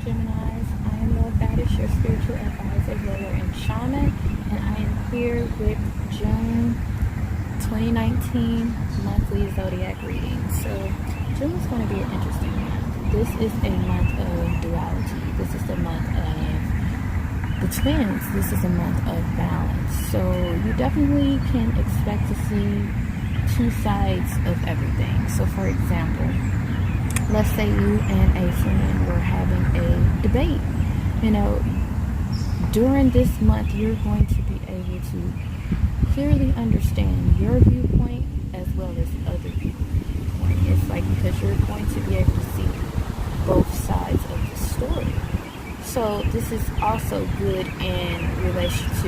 Geminis. I am your goddess, your spiritual advisor, healer, and shaman, and I am here with June 2019 monthly zodiac reading. So June is going to be an interesting month. This is a month of duality. This is the month of the twins. This is a month of balance. So you definitely can expect to see two sides of everything. So for example, let's say you and a friend were having a debate. During this month, you're going to be able to clearly understand your viewpoint as well as other people's viewpoint. It's like because you're going to be able to see both sides of the story. So this is also good in relations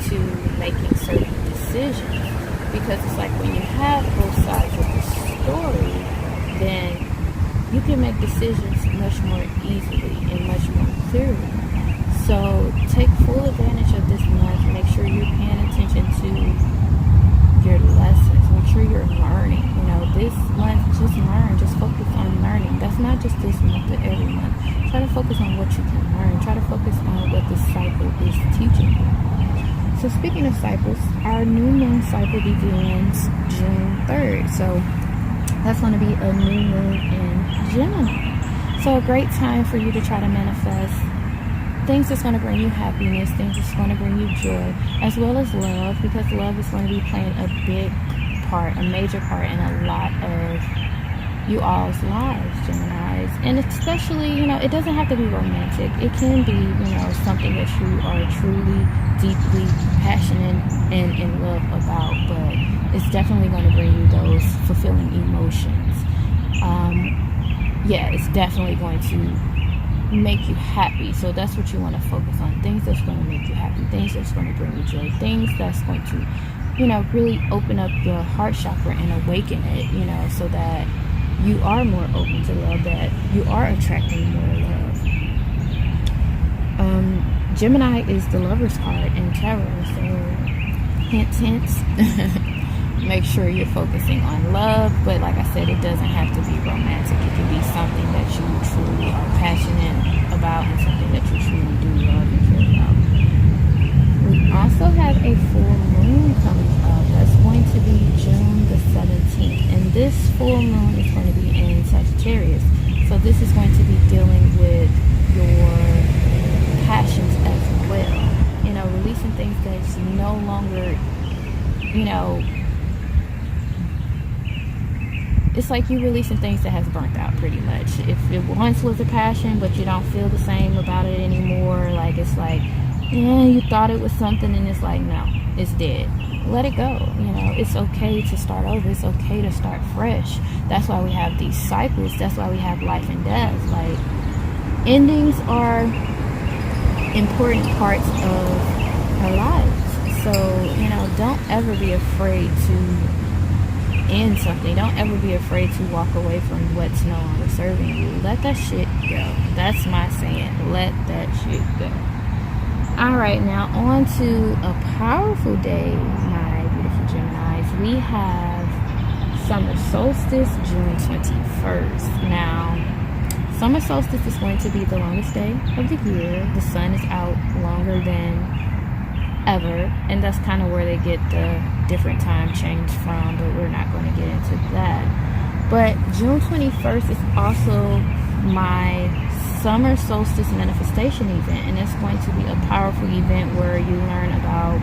to making certain decisions, because it's like when you have both sides of the story, then you can make decisions much more easily and much more clearly. So take full advantage of this month. Make sure you're paying attention to your lessons. Make sure you're learning. This month, just learn. Just focus on learning. That's not just this month, but every month. Try to focus on what you can learn. Try to focus on what this cycle is teaching you. So speaking of cycles, our new moon cycle begins June 3rd. So that's going to be a new moon in Gemini. So a great time for you to try to manifest things that's going to bring you happiness, things that's going to bring you joy, as well as love, because love is going to be playing a big part, a major part in a lot of you all's lives, Geminis. And especially, it doesn't have to be romantic. It can be, something that you are truly, deeply passionate and in love about, but it's definitely going to bring you those fulfilling emotions. It's definitely going to make you happy. So that's what you want to focus on. Things that's going to make you happy. Things that's going to bring you joy. Things that's going to, really open up your heart chakra and awaken it, so that you are more open to love, that you are attracting more love. Gemini is the Lover's card in tarot, so hint. Make sure you're focusing on love, but like I said, it doesn't have to be romantic. It can be something that you truly are passionate about and something that you truly do love and care about. We also have a full moon coming up. That's going to be June the 17th, and this full moon is going to be in Sagittarius. So this is going to be dealing with your passions as well. Releasing things that's no longer, it's like you releasing things that has burnt out pretty much. If it once was a passion, but you don't feel the same about it anymore, like it's like, you thought it was something and it's like, no, it's dead. Let it go. It's okay to start over. It's okay to start fresh. That's why we have these cycles. That's why we have life and death. Like, endings are important parts of our lives. So, don't ever be afraid to end something. Don't ever be afraid to walk away from what's no longer serving you. Let that shit go. That's my saying. Let that shit go. Alright, now on to a powerful day, my beautiful Geminis. We have Summer Solstice, June 21st. Now, Summer Solstice is going to be the longest day of the year. The sun is out longer than ever, and that's kind of where they get the different time change from, but we're not going to get into that. But June 21st is also my Summer Solstice manifestation event, and it's going to be a powerful event where you learn about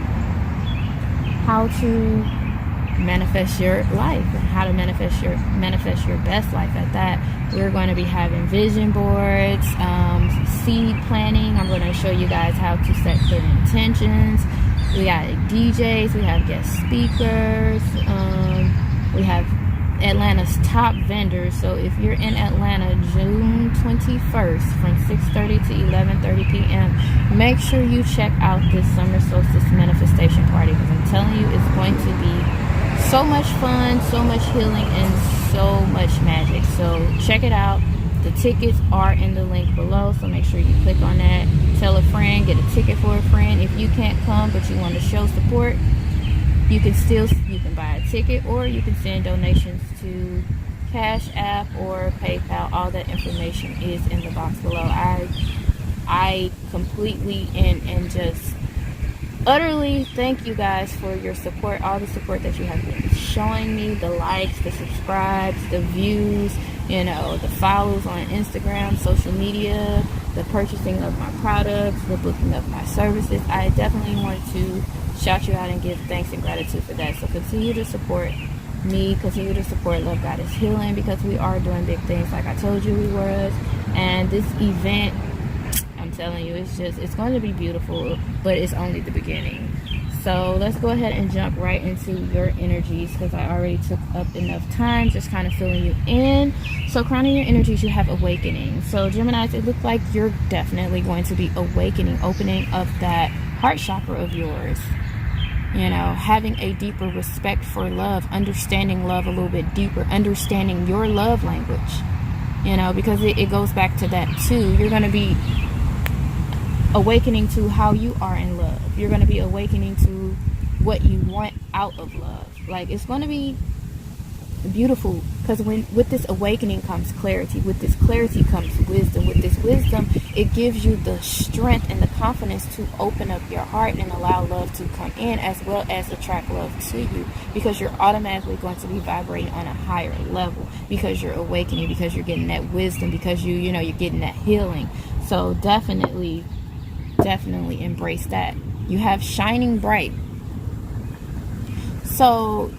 how to manifest your life and how to manifest your best life at that. We're going to be having vision boards, seed planning. I'm going to show you guys how to set clear intentions. We got DJs, we have guest speakers, we have Atlanta's top vendors. So if you're in Atlanta June 21st from 6:30 to 11:30 p.m., make sure you check out this Summer Solstice manifestation party, because I'm telling you, it's going to be so much fun, so much healing, and so much magic. So check it out. The tickets are in the link below, so make sure you click on that. Tell a friend, get a ticket for a friend. If you can't come but you want to show support, you can buy a ticket, or you can send donations to Cash App or PayPal. All that information is in the box below. I completely and just utterly thank you guys for your support, all the support that you have been showing me, the likes, the subscribes, the views, you know, the follows on Instagram, social media, the purchasing of my products, the booking of my services. I definitely want to shout you out and give thanks and gratitude for that. So continue to support me, continue to support Love Goddess Healing, because we are doing big things like I told you we was. And this event, I'm telling you, it's going to be beautiful, but it's only the beginning. So let's go ahead and jump right into your energies, because I already took up enough time just kind of filling you in. So crowning your energies, you have awakening. So Geminis, it looks like you're definitely going to be awakening, opening up that heart chakra of yours. You know, having a deeper respect for love, understanding love a little bit deeper, understanding your love language. You know, because it goes back to that too. You're going to be awakening to how you are in love. You're going to be awakening to what you want out of love. Like, it's going to be beautiful, because with this awakening comes clarity. With this clarity comes wisdom. With this wisdom, it gives you the strength and the confidence to open up your heart and allow love to come in, as well as attract love to you, because you're automatically going to be vibrating on a higher level, because you're awakening, because you're getting that wisdom, because you're getting that healing. So definitely embrace that. You have shining bright. So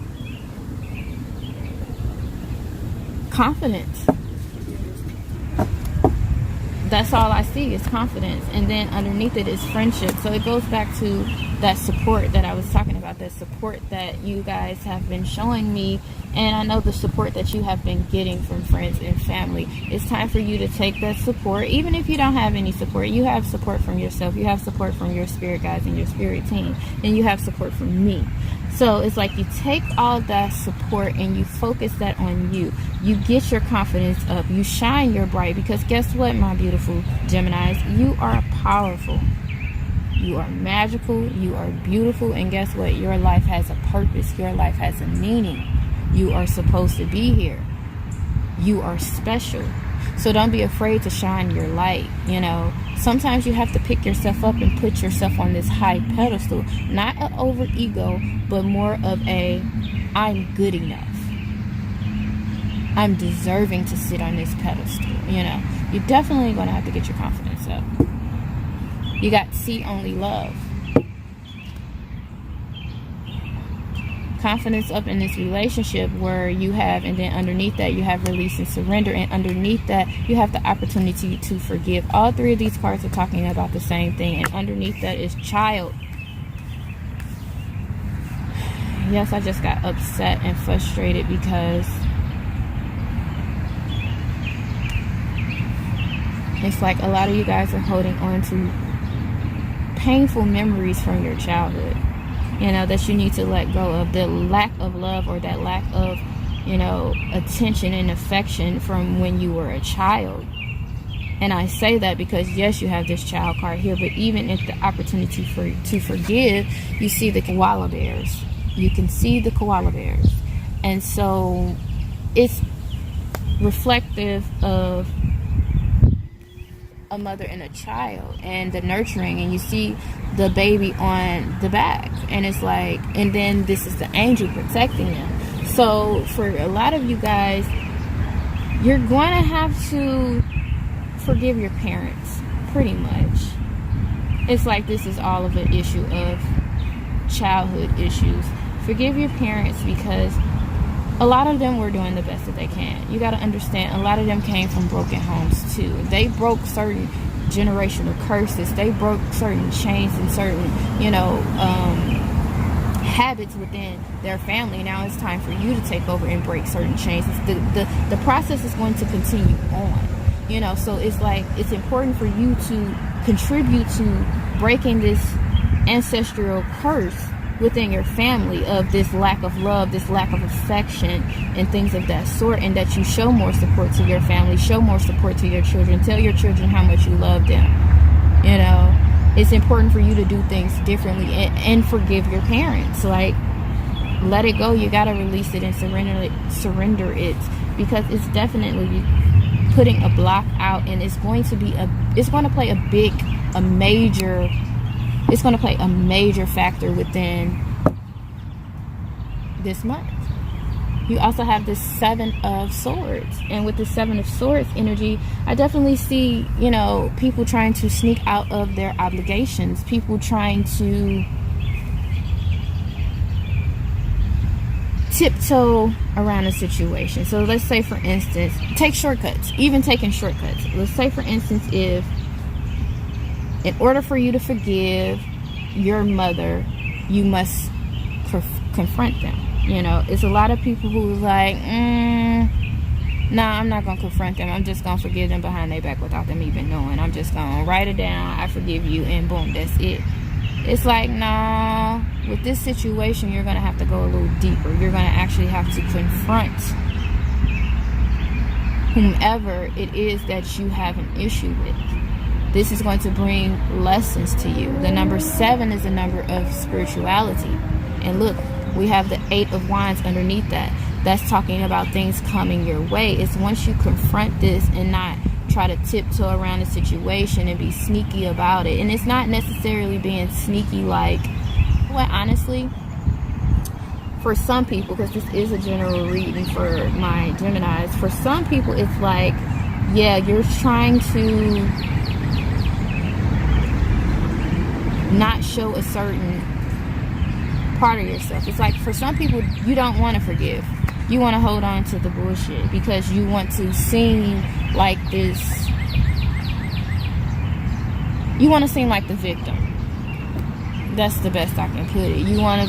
confidence, that's all I see is confidence. And then underneath it is friendship. So it goes back to that support that I was talking about, that support that you guys have been showing me. And I know the support that you have been getting from friends and family. It's time for you to take that support. Even if you don't have any support, you have support from yourself. You have support from your spirit guides and your spirit team. And you have support from me. So it's like you take all that support and you focus that on you. You get your confidence up. You shine your bright. Because guess what, my beautiful Geminis? You are powerful. You are magical. You are beautiful. And guess what? Your life has a purpose. Your life has a meaning. You are supposed to be here. You are special. So don't be afraid to shine your light. You know, sometimes you have to pick yourself up and put yourself on this high pedestal. Not an over ego, but more of a, I'm good enough. I'm deserving to sit on this pedestal. You know, you're definitely going to have to get your confidence up. You got see only love. Confidence up in this relationship where you have, and then underneath that you have release and surrender, and underneath that you have the opportunity to forgive. All three of these cards are talking about the same thing, and underneath that is child. Yes, I just got upset and frustrated because it's like a lot of you guys are holding on to painful memories from your childhood. You know, that you need to let go of, the lack of love, or that lack of, you know, attention and affection from when you were a child. And I say that because, yes, you have this child card here, but even at the opportunity to forgive, you see the koala bears. You can see the koala bears. And so it's reflective of a mother and a child and the nurturing, and you see the baby on the back, and it's like, and then this is the angel protecting them. So for a lot of you guys, you're going to have to forgive your parents, pretty much. It's like this is all of an issue of childhood issues. Forgive your parents, because a lot of them were doing the best that they can. You got to understand, a lot of them came from broken homes too. They broke certain generational curses. They broke certain chains and certain, you know, habits within their family. Now it's time for you to take over and break certain chains. The process is going to continue on, you know. So it's like, it's important for you to contribute to breaking this ancestral curse within your family of this lack of love, this lack of affection, and things of that sort, and that you show more support to your family, show more support to your children, tell your children how much you love them. You know, it's important for you to do things differently, and forgive your parents. Like, let it go. You got to release it and surrender it because it's definitely putting a block out, and it's going to play a major factor within this month. You also have the 7 of Swords, and with the 7 of Swords energy, I definitely see, people trying to sneak out of their obligations, people trying to tiptoe around a situation. So let's say, for instance, take shortcuts, even taking shortcuts. Let's say, for instance, if in order for you to forgive your mother, you must confront them. It's a lot of people who's like, nah, I'm not going to confront them. I'm just going to forgive them behind their back without them even knowing. I'm just going to write it down. I forgive you, and boom, that's it. It's like, nah, with this situation, you're going to have to go a little deeper. You're going to actually have to confront whomever it is that you have an issue with. This is going to bring lessons to you. The number 7 is a number of spirituality. And look, we have the 8 of Wands underneath that. That's talking about things coming your way. It's once you confront this and not try to tiptoe around the situation and be sneaky about it. And it's not necessarily being sneaky like, well, honestly, for some people, because this is a general reading for my Geminis, for some people it's like, yeah, you're trying to not show a certain part of yourself. It's like, for some people, you don't want to forgive. You want to hold on to the bullshit because you want to seem like this. You want to seem like the victim. That's the best I can put it. You want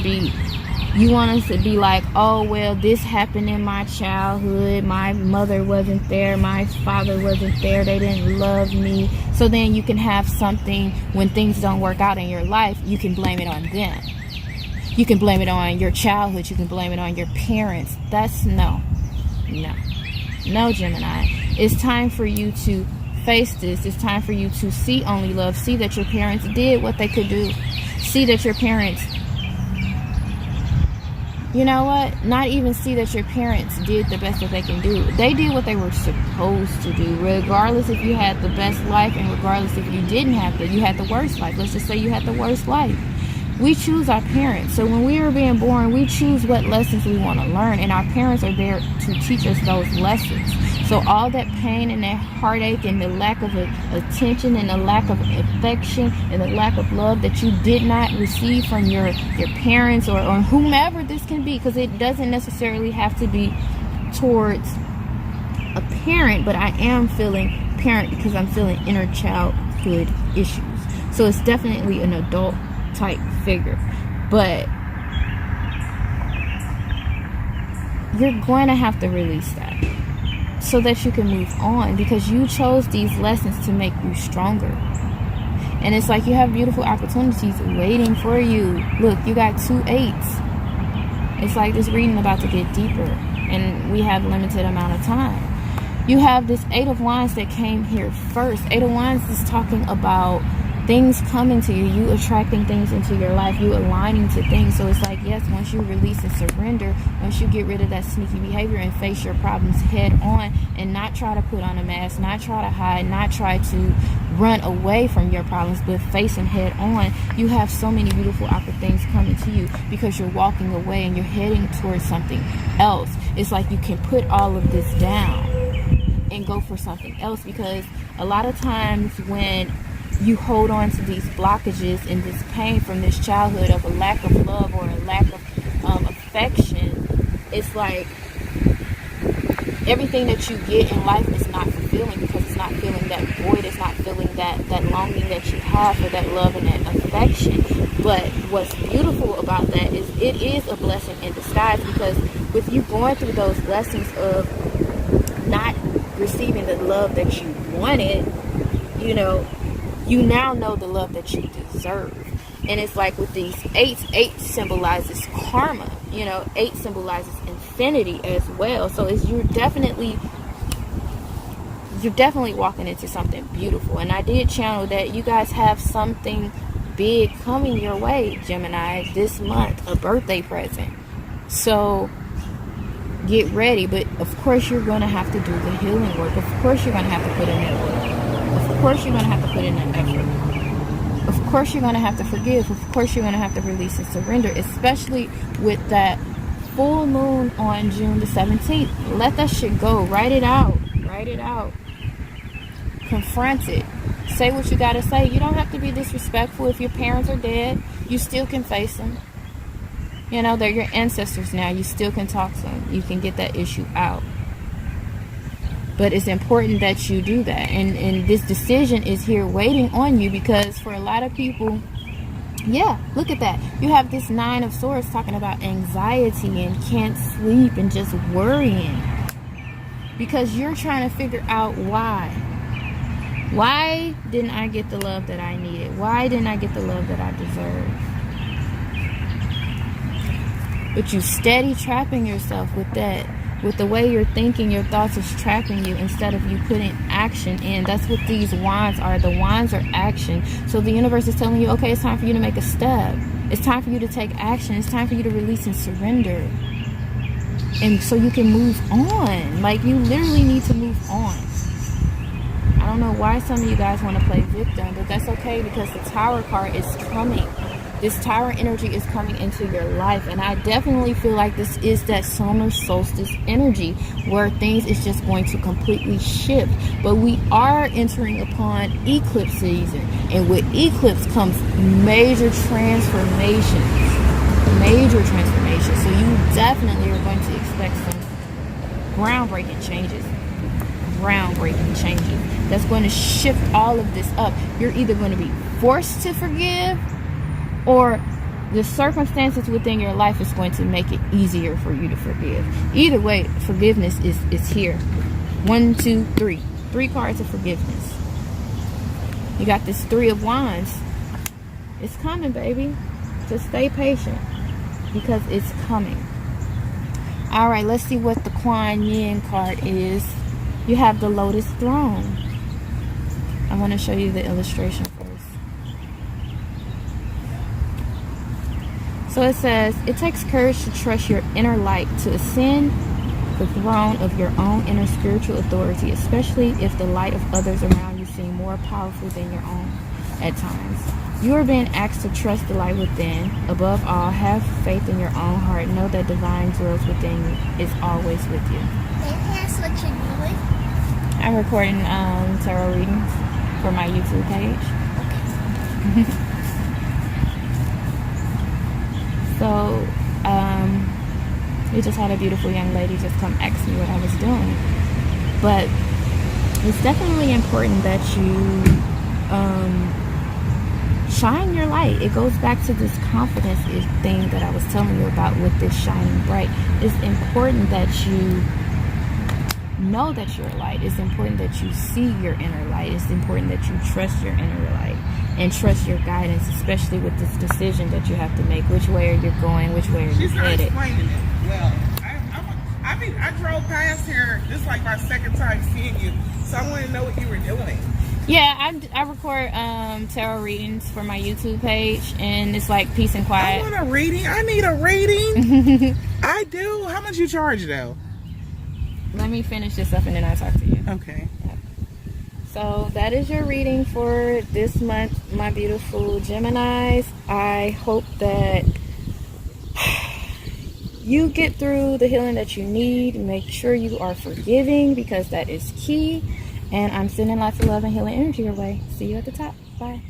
us to be like, oh, well, this happened in my childhood. My mother wasn't there. My father wasn't there. They didn't love me. So then you can have something when things don't work out in your life, you can blame it on them. You can blame it on your childhood. You can blame it on your parents. That's no, Gemini. It's time for you to face this. It's time for you to see only love. See that your parents did what they could do. See that your parents, not even see that your parents did the best that they can do. They did what they were supposed to do, regardless if you had the best life and regardless if you didn't have you had the worst life. Let's just say you had the worst life. We choose our parents. So when we are being born, we choose what lessons we want to learn, and our parents are there to teach us those lessons. So all that pain and that heartache and the lack of attention and the lack of affection and the lack of love that you did not receive from your parents or whomever this can be, because it doesn't necessarily have to be towards a parent, but I am feeling parent because I'm feeling inner childhood issues. So it's definitely an adult type figure, but you're going to have to release that so that you can move on, because you chose these lessons to make you stronger. And it's like you have beautiful opportunities waiting for you. Look, you got 2 8s. It's like this reading about to get deeper, and we have limited amount of time. You have this 8 of Wands that came here first. 8 of Wands is talking about things coming to you, you attracting things into your life, you aligning to things. So it's like, yes, once you release and surrender, once you get rid of that sneaky behavior and face your problems head on and not try to put on a mask, not try to hide, not try to run away from your problems, but face them head on, you have so many beautiful things coming to you because you're walking away and you're heading towards something else. It's like you can put all of this down and go for something else, because a lot of times when you hold on to these blockages and this pain from this childhood of a lack of love or a lack of affection, it's like everything that you get in life is not fulfilling, because it's not feeling that void, it's not feeling that longing that you have for that love and that affection. But what's beautiful about that is it is a blessing in disguise, because with you going through those lessons of not receiving the love that you wanted, you now know the love that you deserve. And it's like with these 8s, 8 symbolizes karma. 8 symbolizes infinity as well. So you're definitely walking into something beautiful. And I did channel that you guys have something big coming your way, Gemini, this month, a birthday present. So get ready. But of course you're going to have to do the healing work. Of course you're going to have to put in the work. Of course you're going to have to put in the effort. Of course you're going to have to forgive. Of course you're going to have to release and surrender, especially with that full moon on June the 17th. Let that shit go. Write it out. Write it out. Confront it. Say what you gotta say. You don't have to be disrespectful. If your parents are dead, you still can face them. You know, they're your ancestors now. You still can talk to them. You can get that issue out. But it's important that you do that. And this decision is here waiting on you, because for a lot of people, yeah, look at that. You have this 9 of Swords talking about anxiety and can't sleep and just worrying. Because you're trying to figure out why. Why didn't I get the love that I needed? Why didn't I get the love that I deserve? But you steady trapping yourself with that. With the way you're thinking, your thoughts is trapping you instead of you putting action in. That's what these wands are. The wands are action. So the universe is telling you, okay, it's time for you to make a step. It's time for you to take action. It's time for you to release and surrender. And so you can move on. Like, you literally need to move on. I don't know why some of you guys want to play victim, but that's okay, because the Tower card is coming. This Tower energy is coming into your life, and I definitely feel like this is that summer solstice energy where things is just going to completely shift. But we are entering upon eclipse season, and with eclipse comes major transformations. Major transformations. So you definitely are going to expect some groundbreaking changes. Groundbreaking changes that's going to shift all of this up. You're either going to be forced to forgive, or the circumstances within your life is going to make it easier for you to forgive. Either way, forgiveness is here. 1, 2, 3. 3 cards of forgiveness. You got this 3 of Wands. It's coming, baby. Just stay patient, because it's coming. All right, let's see what the Kuan Yin card is. You have the Lotus Throne. I want to show you the illustration first. So it says, it takes courage to trust your inner light to ascend the throne of your own inner spiritual authority, especially if the light of others around you seem more powerful than your own at times. You are being asked to trust the light within. Above all, have faith in your own heart. Know that divine dwells within you, is always with you. Can I ask what you're doing? I'm recording tarot readings for my YouTube page. Okay. So, we just had a beautiful young lady just come ask me what I was doing. But it's definitely important that you shine your light. It goes back to this confidence thing that I was telling you about with this shining bright. It's important that you know that you're a light. It's important that you see your inner light. It's important that you trust your inner light and trust your guidance, especially with this decision that you have to make. Which way are you going? Which way are you headed? She's not explaining it well. I drove past here. This is like my second time seeing you, so I want to know what you were doing. Yeah, I record tarot readings for my YouTube page, and it's like peace and quiet. I want a reading. I need a reading. I do. How much you charge though? Let me finish this up and then I'll talk to you. Okay. Yep. So that is your reading for this month, my beautiful Geminis. I hope that you get through the healing that you need. Make sure you are forgiving, because that is key. And I'm sending lots of love and healing energy your way. See you at the top. Bye.